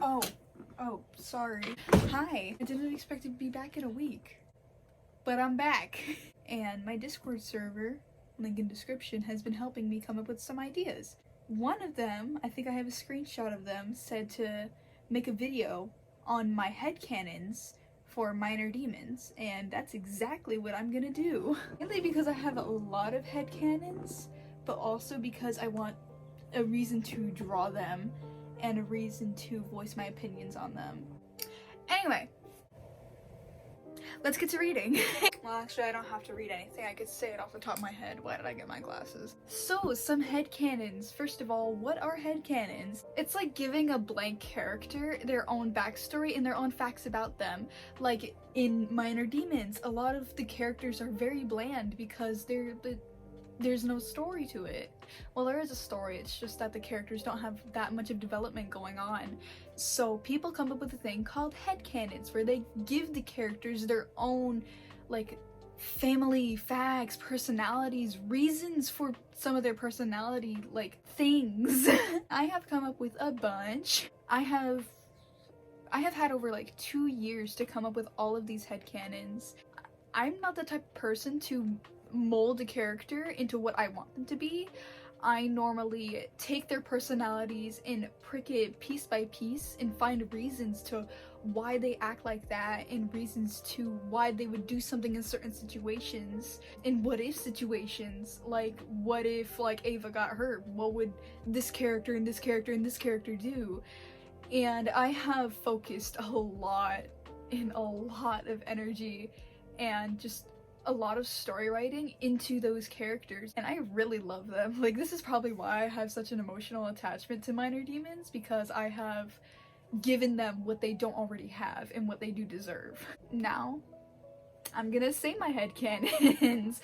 Oh, sorry. Hi. I didn't expect to be back in a week, but I'm back. And my Discord server, link in description, has been helping me come up with some ideas. One of them, I think I have a screenshot of them, said to make a video on my headcannons for minor demons, and that's exactly what I'm gonna do. Mainly because I have a lot of headcannons, but also because I want a reason to draw them and a reason to voice my opinions on them. Anyway, let's get to reading. Well, actually, I don't have to read anything. I could say it off the top of my head. Why did I get my glasses? So, some headcanons. First of all, what are headcanons? It's like giving a blank character their own backstory and their own facts about them. Like, in Minor Demons, a lot of the characters are very bland because there's no story to it. Well, there is a story, it's just that the characters don't have that much of development going on. So people come up with a thing called headcanons, where they give the characters their own, like, family facts, personalities, reasons for some of their personality, like, things. I have come up with a bunch. I have had over like 2 years to come up with all of these headcanons. I'm not the type of person to mold a character into what I want them to be. I normally take their personalities and prick it piece by piece and find reasons to why they act like that and reasons to why they would do something in certain situations. In what if situations, like what if like Ava got hurt? What would this character and this character and this character do? And I have focused a lot of energy and just a lot of story writing into those characters, and I really love them. Like, this is probably why I have such an emotional attachment to Minor Demons, because I have given them what they don't already have and what they do deserve. Now, I'm gonna say my headcanons.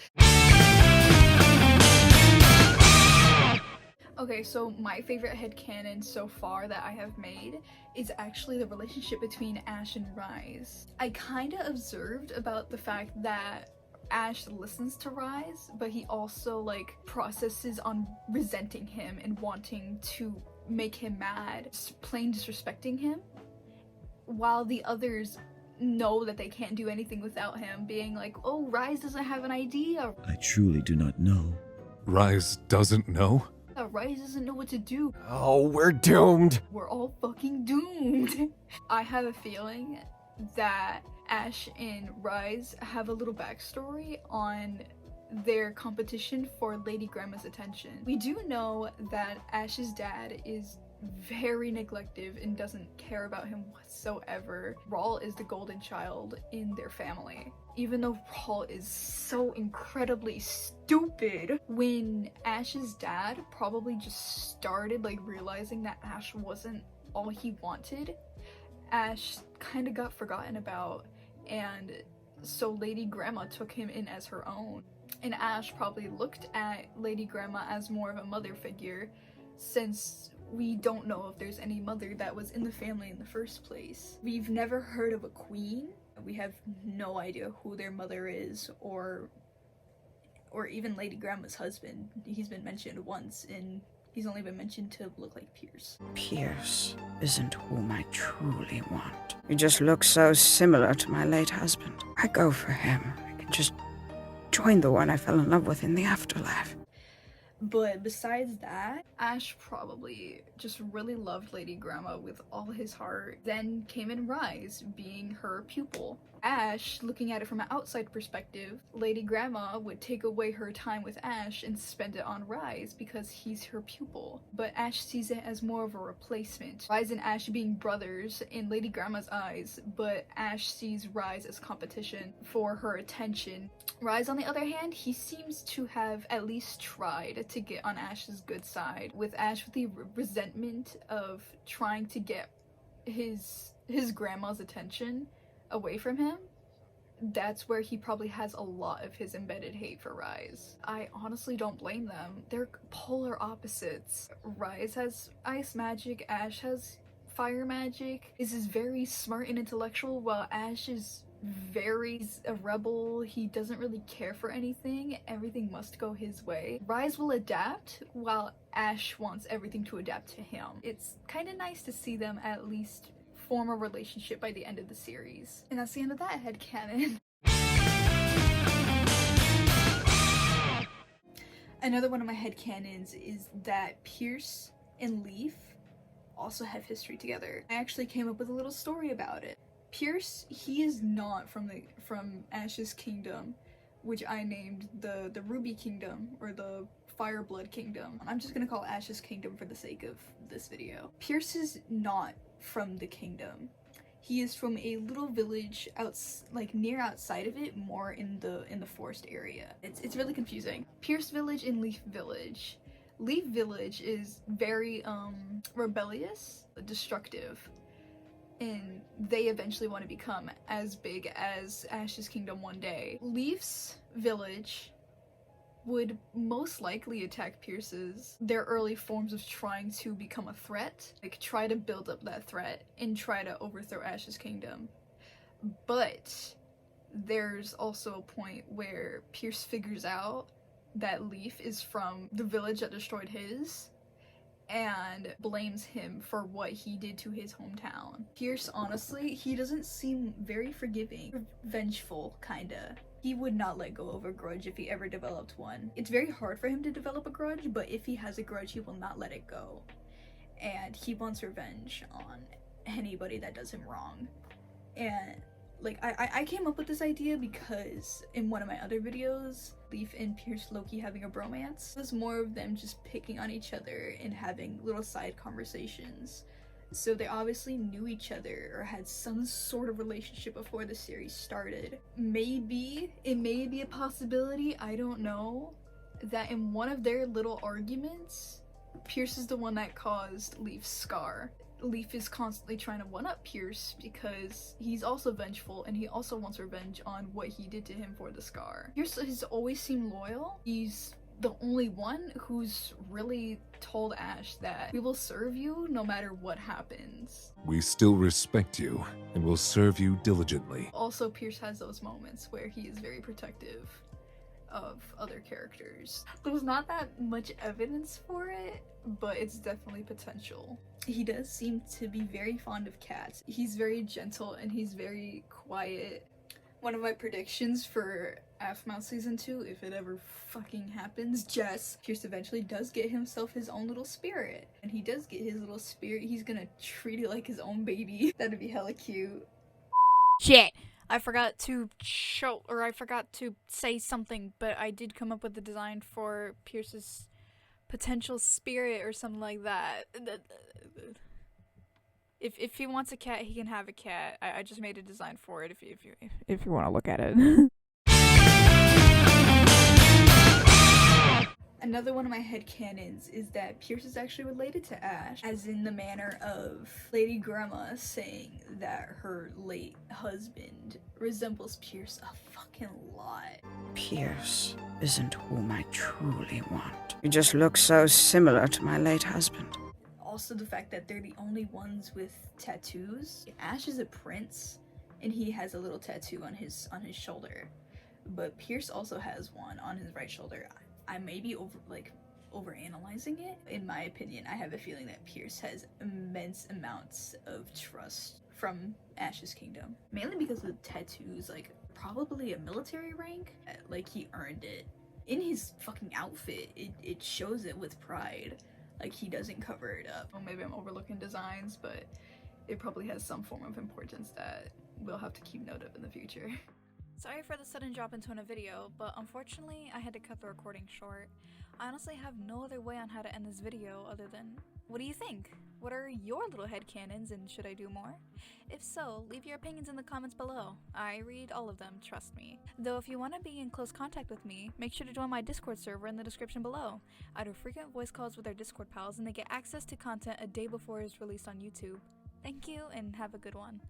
Okay, so my favorite headcanon so far that I have made is actually the relationship between Ash and Ryze. I kinda observed about the fact that Ash listens to Ryze, but he also like processes on resenting him and wanting to make him mad, plain disrespecting him, while the others know that they can't do anything without him, being like, oh, Ryze doesn't have an idea. I truly do not know. Ryze doesn't know? Ryze doesn't know what to do. Oh, we're doomed! We're all fucking doomed. I have a feeling that Ash and Ryze have a little backstory on their competition for Lady Grandma's attention. We do know that Ash's dad is very neglective and doesn't care about him whatsoever. Rawl is the golden child in their family. Even though Rawl is so incredibly stupid, when Ash's dad probably just started like realizing that Ash wasn't all he wanted, Ash kind of got forgotten about, and so Lady Grandma took him in as her own. And Ash probably looked at Lady Grandma as more of a mother figure, since we don't know if there's any mother that was in the family in the first place. We've never heard of a queen. We have no idea who their mother is, or even Lady Grandma's husband. He's been mentioned once, and he's only been mentioned to look like Pierce. Pierce isn't whom I truly want. He just looks so similar to my late husband. I go for him. I can just join the one I fell in love with in the afterlife. But besides that, Ash probably just really loved Lady Grandma with all his heart. Then came in Ryze, being her pupil. Ash, looking at it from an outside perspective, Lady Grandma would take away her time with Ash and spend it on Ryze because he's her pupil. But Ash sees it as more of a replacement. Ryze and Ash being brothers in Lady Grandma's eyes, but Ash sees Ryze as competition for her attention. Ryze, on the other hand, he seems to have at least tried to get on Ash's good side, with Ash with the resentment of trying to get his grandma's attention away from him. That's where he probably has a lot of his embedded hate for Ryze. I honestly don't blame them. They're polar opposites. Ryze has ice magic, Ash has fire magic. Is very smart and intellectual, while Ash is very a rebel. He doesn't really care for anything. Everything must go his way. Ryze will adapt while Ash wants everything to adapt to him. It's kind of nice to see them at least form a relationship by the end of the series. And that's the end of that headcanon. Another one of my headcanons is that Pierce and Leaf also have history together. I actually came up with a little story about it. Pierce, he is not from Ash's kingdom, which I named the Ruby Kingdom, or the Fireblood Kingdom. I'm just gonna call Ash's kingdom for the sake of this video. Pierce is not from the kingdom. He is from a little village near outside of it, more in the forest area. It's really confusing. Pierce Village and Leaf Village. Leaf Village is very rebellious, destructive, and they eventually want to become as big as Ash's kingdom one day. Leaf's village would most likely attack Pierce's. Their early forms of trying to become a threat, like try to build up that threat and try to overthrow Ash's kingdom. But there's also a point where Pierce figures out that Leaf is from the village that destroyed his, and blames him for what he did to his hometown. Pierce, honestly, he doesn't seem very forgiving. Vengeful, kinda. He would not let go of a grudge if he ever developed one. It's very hard for him to develop a grudge, but if he has a grudge, he will not let it go. And he wants revenge on anybody that does him wrong. And like, I came up with this idea because in one of my other videos, Leaf and Pierce Loki having a bromance, it was more of them just picking on each other and having little side conversations. So they obviously knew each other or had some sort of relationship before the series started. Maybe, it may be a possibility, I don't know, that in one of their little arguments, Pierce is the one that caused Leaf's scar. Leaf is constantly trying to one-up Pierce because he's also vengeful and he also wants revenge on what he did to him for the scar. Pierce has always seemed loyal. He's the only one who's really told Ash that we will serve you no matter what happens. We still respect you and will serve you diligently. Also, Pierce has those moments where he is very protective of other characters. There's not that much evidence for it, but it's definitely potential. He does seem to be very fond of cats. He's very gentle and he's very quiet. One of my predictions for APHMAU Season 2, if it ever fucking happens, Pierce eventually does get himself his own little spirit. And he does get his little spirit, he's gonna treat it like his own baby. That'd be hella cute. Shit! I forgot to say something, but I did come up with the design for Pierce's potential spirit or something like that. If he wants a cat, he can have a cat. I just made a design for it if you want to look at it. Another one of my headcanons is that Pierce is actually related to Ash, as in the manner of Lady Grandma saying that her late husband resembles Pierce a fucking lot. Pierce isn't whom I truly want. You just look so similar to my late husband. Also the fact that they're the only ones with tattoos. Ash is a prince, and he has a little tattoo on his shoulder, but Pierce also has one on his right shoulder. I may be overanalyzing it. In my opinion, I have a feeling that Pierce has immense amounts of trust from Ash's kingdom. Mainly because of the tattoos, like probably a military rank. Like he earned it. In his fucking outfit, it shows it with pride. Like he doesn't cover it up. Well, maybe I'm overlooking designs, but it probably has some form of importance that we'll have to keep note of in the future. Sorry for the sudden drop into a video, but unfortunately I had to cut the recording short. I honestly have no other way on how to end this video other than, what do you think? What are your little headcanons, and should I do more? If so, leave your opinions in the comments below. I read all of them, trust me. Though if you want to be in close contact with me, make sure to join my Discord server in the description below. I do frequent voice calls with our Discord pals, and they get access to content a day before it's released on YouTube. Thank you, and have a good one.